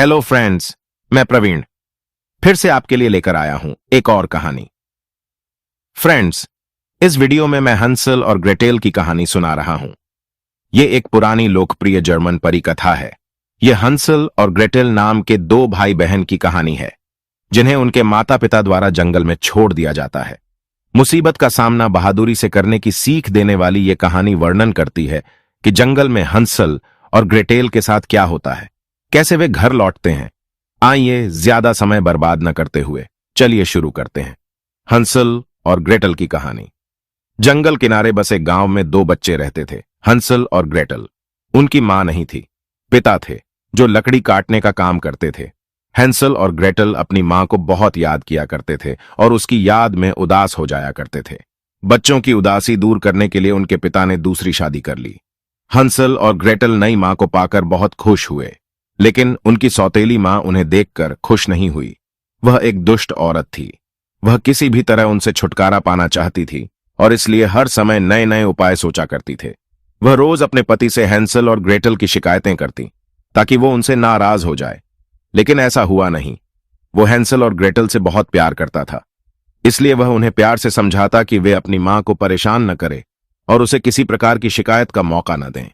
Hello friends, मैं प्रवीण फिर से आपके लिए लेकर आया हूं एक और कहानी। फ्रेंड्स, इस वीडियो में मैं हंसल और ग्रेटेल की कहानी सुना रहा हूं। यह एक पुरानी लोकप्रिय जर्मन परिकथा है। यह हंसल और ग्रेटेल नाम के दो भाई बहन की कहानी है जिन्हें उनके माता पिता द्वारा जंगल में छोड़ दिया जाता है। मुसीबत का सामना बहादुरी से करने की सीख देने वाली यह कहानी वर्णन करती है कि जंगल में हंसल और ग्रेटेल के साथ क्या होता है, कैसे वे घर लौटते हैं। आइए ज्यादा समय बर्बाद न करते हुए चलिए शुरू करते हैं। हंसल और ग्रेटल की कहानी। जंगल किनारे बसे गांव में दो बच्चे रहते थे, हंसल और ग्रेटल। उनकी मां नहीं थी, पिता थे जो लकड़ी काटने का काम करते थे। हंसल और ग्रेटल अपनी मां को बहुत याद किया करते थे और उसकी याद में उदास हो जाया करते थे। बच्चों की उदासी दूर करने के लिए उनके पिता ने दूसरी शादी कर ली। हंसल और ग्रेटल नई मां को पाकर बहुत खुश हुए, लेकिन उनकी सौतेली मां उन्हें देखकर खुश नहीं हुई। वह एक दुष्ट औरत थी। वह किसी भी तरह उनसे छुटकारा पाना चाहती थी और इसलिए हर समय नए नए उपाय सोचा करती थे। वह रोज अपने पति से हैंसल और ग्रेटल की शिकायतें करती ताकि वो उनसे नाराज हो जाए, लेकिन ऐसा हुआ नहीं। वो हैंसल और ग्रेटल से बहुत प्यार करता था, इसलिए वह उन्हें प्यार से समझाता कि वे अपनी मां को परेशान न करें और उसे किसी प्रकार की शिकायत का मौका न दें।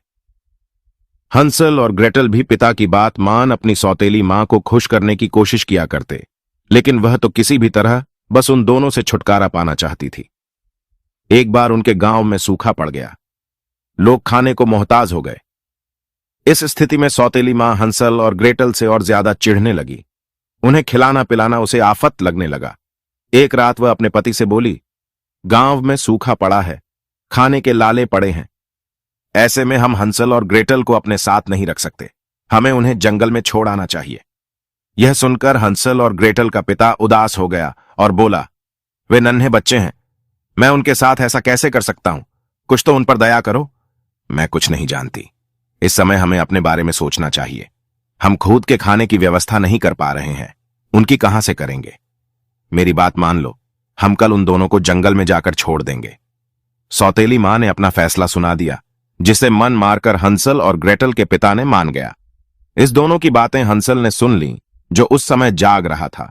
हंसल और ग्रेटल भी पिता की बात मान अपनी सौतेली मां को खुश करने की कोशिश किया करते, लेकिन वह तो किसी भी तरह बस उन दोनों से छुटकारा पाना चाहती थी। एक बार उनके गांव में सूखा पड़ गया। लोग खाने को मोहताज हो गए। इस स्थिति में सौतेली मां हंसल और ग्रेटल से और ज्यादा चिढ़ने लगी। उन्हें खिलाना पिलाना उसे आफत लगने लगा। एक रात वह अपने पति से बोली, गांव में सूखा पड़ा है, खाने के लाले पड़े हैं। ऐसे में हम हंसल और ग्रेटल को अपने साथ नहीं रख सकते। हमें उन्हें जंगल में छोड़ आना चाहिए। यह सुनकर हंसल और ग्रेटल का पिता उदास हो गया और बोला, वे नन्हे बच्चे हैं, मैं उनके साथ ऐसा कैसे कर सकता हूं? कुछ तो उन पर दया करो। मैं कुछ नहीं जानती। इस समय हमें अपने बारे में सोचना चाहिए। हम खुद के खाने की व्यवस्था नहीं कर पा रहे हैं, उनकी कहां से करेंगे? मेरी बात मान लो, हम कल उन दोनों को जंगल में जाकर छोड़ देंगे। सौतेली मां ने अपना फैसला सुना दिया, जिसे मन मारकर हंसल और ग्रेटल के पिता ने मान गया। इस दोनों की बातें हंसल ने सुन ली, जो उस समय जाग रहा था।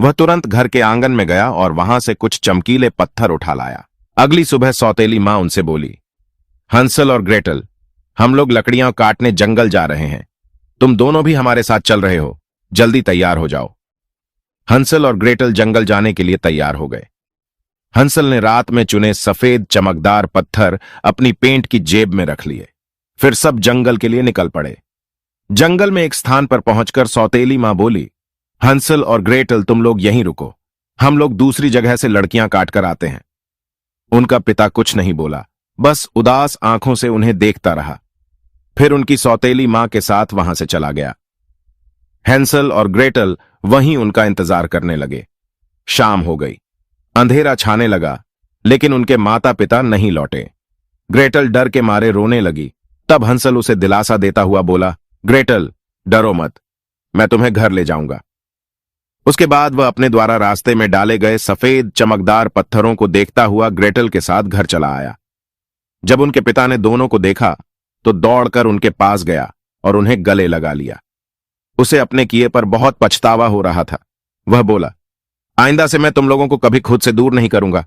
वह तुरंत घर के आंगन में गया और वहां से कुछ चमकीले पत्थर उठा लाया। अगली सुबह सौतेली मां उनसे बोली, हंसल और ग्रेटल, हम लोग लकड़ियां काटने जंगल जा रहे हैं। तुम दोनों भी हमारे साथ चल रहे हो, जल्दी तैयार हो जाओ। हंसल और ग्रेटल जंगल जाने के लिए तैयार हो गए। हंसल ने रात में चुने सफेद चमकदार पत्थर अपनी पेंट की जेब में रख लिए। फिर सब जंगल के लिए निकल पड़े। जंगल में एक स्थान पर पहुंचकर सौतेली मां बोली, हंसल और ग्रेटल, तुम लोग यहीं रुको, हम लोग दूसरी जगह से लड़कियां काट कर आते हैं। उनका पिता कुछ नहीं बोला, बस उदास आंखों से उन्हें देखता रहा। फिर उनकी सौतेली मां के साथ वहां से चला गया। हैंसल और ग्रेटल वहीं उनका इंतजार करने लगे। शाम हो गई, अंधेरा छाने लगा, लेकिन उनके माता पिता नहीं लौटे। ग्रेटल डर के मारे रोने लगी। तब हंसल उसे दिलासा देता हुआ बोला, ग्रेटल, डरो मत, मैं तुम्हें घर ले जाऊंगा। उसके बाद वह अपने द्वारा रास्ते में डाले गए सफेद चमकदार पत्थरों को देखता हुआ ग्रेटल के साथ घर चला आया। जब उनके पिता ने दोनों को देखा तो दौड़कर उनके पास गया और उन्हें गले लगा लिया। उसे अपने किए पर बहुत पछतावा हो रहा था। वह बोला, आइंदा से मैं तुम लोगों को कभी खुद से दूर नहीं करूंगा।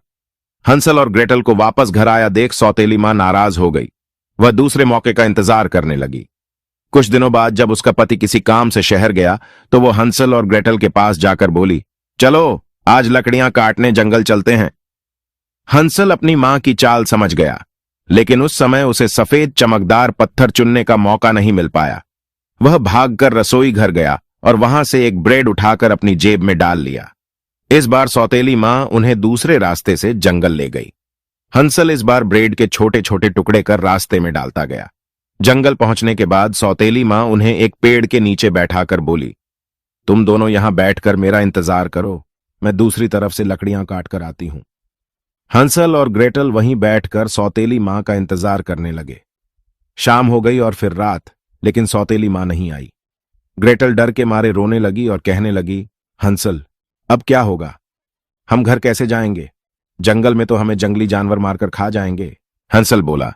हंसल और ग्रेटल को वापस घर आया देख सौतेली मां नाराज हो गई। वह दूसरे मौके का इंतजार करने लगी। कुछ दिनों बाद जब उसका पति किसी काम से शहर गया तो वो हंसल और ग्रेटल के पास जाकर बोली, चलो आज लकड़ियां काटने जंगल चलते हैं। हंसल अपनी मां की चाल समझ गया, लेकिन उस समय उसे सफेद चमकदार पत्थर चुनने का मौका नहीं मिल पाया। वह भागकर रसोई घर गया और वहां से एक ब्रेड उठाकर अपनी जेब में डाल लिया। इस बार सौतेली मां उन्हें दूसरे रास्ते से जंगल ले गई। हंसल इस बार ब्रेड के छोटे छोटे टुकड़े कर रास्ते में डालता गया। जंगल पहुंचने के बाद सौतेली मां उन्हें एक पेड़ के नीचे बैठाकर बोली, तुम दोनों यहां बैठकर मेरा इंतजार करो, मैं दूसरी तरफ से लकड़ियां काट कर आती हूं। हंसल और ग्रेटल वहीं बैठकर सौतेली मां का इंतजार करने लगे। शाम हो गई और फिर रात, लेकिन सौतेली मां नहीं आई। ग्रेटल डर के मारे रोने लगी और कहने लगी, हंसल, अब क्या होगा? हम घर कैसे जाएंगे? जंगल में तो हमें जंगली जानवर मारकर खा जाएंगे। हंसल बोला,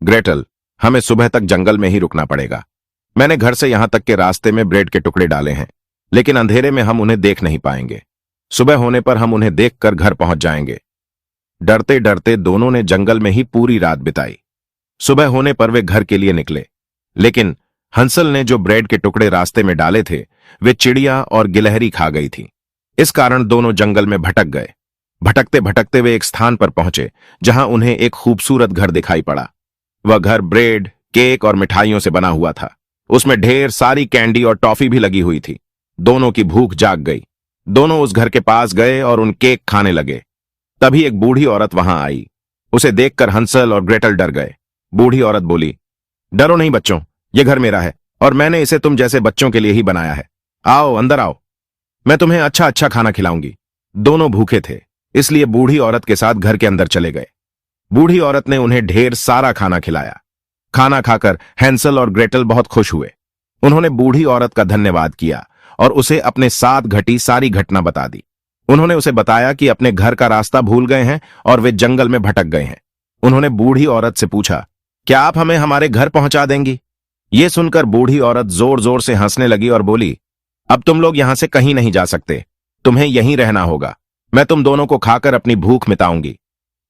ग्रेटल, हमें सुबह तक जंगल में ही रुकना पड़ेगा। मैंने घर से यहां तक के रास्ते में ब्रेड के टुकड़े डाले हैं, लेकिन अंधेरे में हम उन्हें देख नहीं पाएंगे। सुबह होने पर हम उन्हें देखकर घर पहुंच जाएंगे। डरते डरते दोनों ने जंगल में ही पूरी रात बिताई। सुबह होने पर वे घर के लिए निकले, लेकिन हंसल ने जो ब्रेड के टुकड़े रास्ते में डाले थे वे चिड़िया और गिलहरी खा गई थी। इस कारण दोनों जंगल में भटक गए। भटकते भटकते वे एक स्थान पर पहुंचे जहां उन्हें एक खूबसूरत घर दिखाई पड़ा। वह घर ब्रेड, केक और मिठाइयों से बना हुआ था। उसमें ढेर सारी कैंडी और टॉफी भी लगी हुई थी। दोनों की भूख जाग गई। दोनों उस घर के पास गए और उन केक खाने लगे। तभी एक बूढ़ी औरत वहां आई। उसे देखकर हंसल और ग्रेटल डर गए। बूढ़ी औरत बोली, डरो नहीं बच्चों, यह घर मेरा है और मैंने इसे तुम जैसे बच्चों के लिए ही बनाया है। आओ अंदर आओ, मैं तुम्हें अच्छा अच्छा खाना खिलाऊंगी। दोनों भूखे थे, इसलिए बूढ़ी औरत के साथ घर के अंदर चले गए। बूढ़ी औरत ने उन्हें ढेर सारा खाना खिलाया। खाना खाकर हैंसल और ग्रेटल बहुत खुश हुए। उन्होंने बूढ़ी औरत का धन्यवाद किया और उसे अपने साथ घटी सारी घटना बता दी। उन्होंने उसे बताया कि अपने घर का रास्ता भूल गए हैं और वे जंगल में भटक गए हैं। उन्होंने बूढ़ी औरत से पूछा, क्या आप हमें हमारे घर पहुंचा देंगी? ये सुनकर बूढ़ी औरत जोर जोर से हंसने लगी और बोली, अब तुम लोग यहां से कहीं नहीं जा सकते, तुम्हें यहीं रहना होगा। मैं तुम दोनों को खाकर अपनी भूख मिटाऊंगी।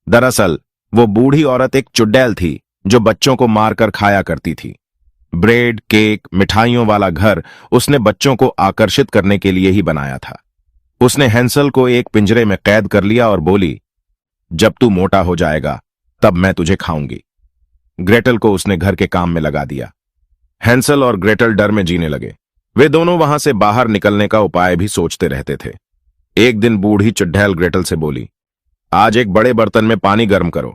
दरअसल वो बूढ़ी औरत एक चुड़ैल थी जो बच्चों को मारकर खाया करती थी। ब्रेड, केक, मिठाइयों वाला घर उसने बच्चों को आकर्षित करने के लिए ही बनाया था। उसने हैंसल को एक पिंजरे में कैद कर लिया और बोली, जब तू मोटा हो जाएगा तब मैं तुझे खाऊंगी। ग्रेटल को उसने घर के काम में लगा दिया। हैंसल और ग्रेटल डर में जीने लगे। वे दोनों वहां से बाहर निकलने का उपाय भी सोचते रहते थे। एक दिन बूढ़ी चुड़ैल ग्रेटल से बोली, आज एक बड़े बर्तन में पानी गर्म करो,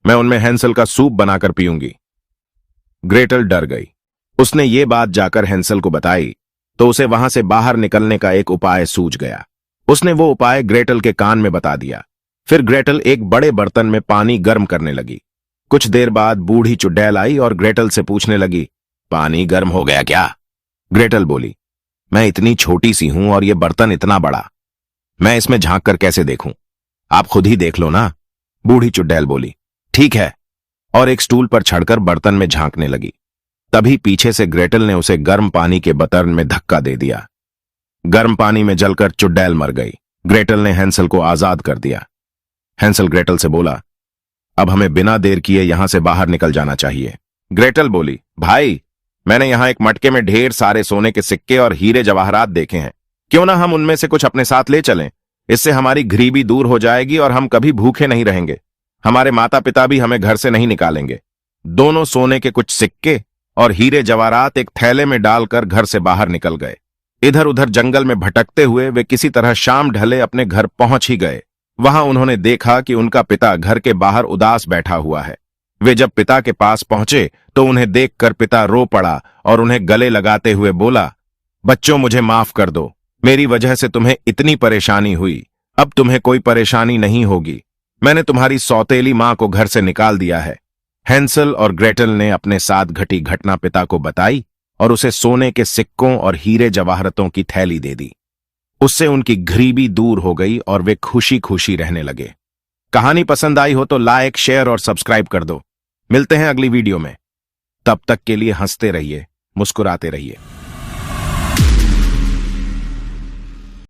मैं उनमें हैंसल का सूप बनाकर पीऊंगी। ग्रेटल डर गई। उसने ये बात जाकर हैंसल को बताई तो उसे वहां से बाहर निकलने का एक उपाय सूझ गया। उसने वो उपाय ग्रेटल के कान में बता दिया। फिर ग्रेटल एक बड़े बर्तन में पानी गर्म करने लगी। कुछ देर बाद बूढ़ी चुड़ैल आई और ग्रेटल से पूछने लगी, पानी गर्म हो गया क्या? ग्रेटल बोली, मैं इतनी छोटी सी हूं और ये बर्तन इतना बड़ा, मैं इसमें झांक कर कैसे देखूं? आप खुद ही देख लो ना। बूढ़ी चुड़ैल बोली, ठीक है, और एक स्टूल पर चढ़कर बर्तन में झांकने लगी। तभी पीछे से ग्रेटल ने उसे गर्म पानी के बर्तन में धक्का दे दिया। गर्म पानी में जलकर चुड़ैल मर गई। ग्रेटल ने हैंसल को आजाद कर दिया। हैंसल ग्रेटल से बोला, अब हमें बिना देर किए यहां से बाहर निकल जाना चाहिए। ग्रेटल बोली, भाई, मैंने यहां एक मटके में ढेर सारे सोने के सिक्के और हीरे जवाहरात देखे हैं, क्यों ना हम उनमें से कुछ अपने साथ ले चलें? इससे हमारी गरीबी दूर हो जाएगी और हम कभी भूखे नहीं रहेंगे। हमारे माता पिता भी हमें घर से नहीं निकालेंगे। दोनों सोने के कुछ सिक्के और हीरे जवाहरात एक थैले में डालकर घर से बाहर निकल गए। इधर उधर जंगल में भटकते हुए वे किसी तरह शाम ढले अपने घर पहुंच ही गए। वहां उन्होंने देखा कि उनका पिता घर के बाहर उदास बैठा हुआ है। वे जब पिता के पास पहुंचे तो उन्हें देखकर पिता रो पड़ा और उन्हें गले लगाते हुए बोला, बच्चों, मुझे माफ कर दो, मेरी वजह से तुम्हें इतनी परेशानी हुई। अब तुम्हें कोई परेशानी नहीं होगी। मैंने तुम्हारी सौतेली मां को घर से निकाल दिया है। हैंसल और ग्रेटल ने अपने साथ घटी घटना पिता को बताई और उसे सोने के सिक्कों और हीरे जवाहरतों की थैली दे दी। उससे उनकी गरीबी दूर हो गई और वे खुशी खुशी रहने लगे। कहानी पसंद आई हो तो लाइक, शेयर और सब्सक्राइब कर दो। मिलते हैं अगली वीडियो में। तब तक के लिए हंसते रहिए, मुस्कुराते रहिए।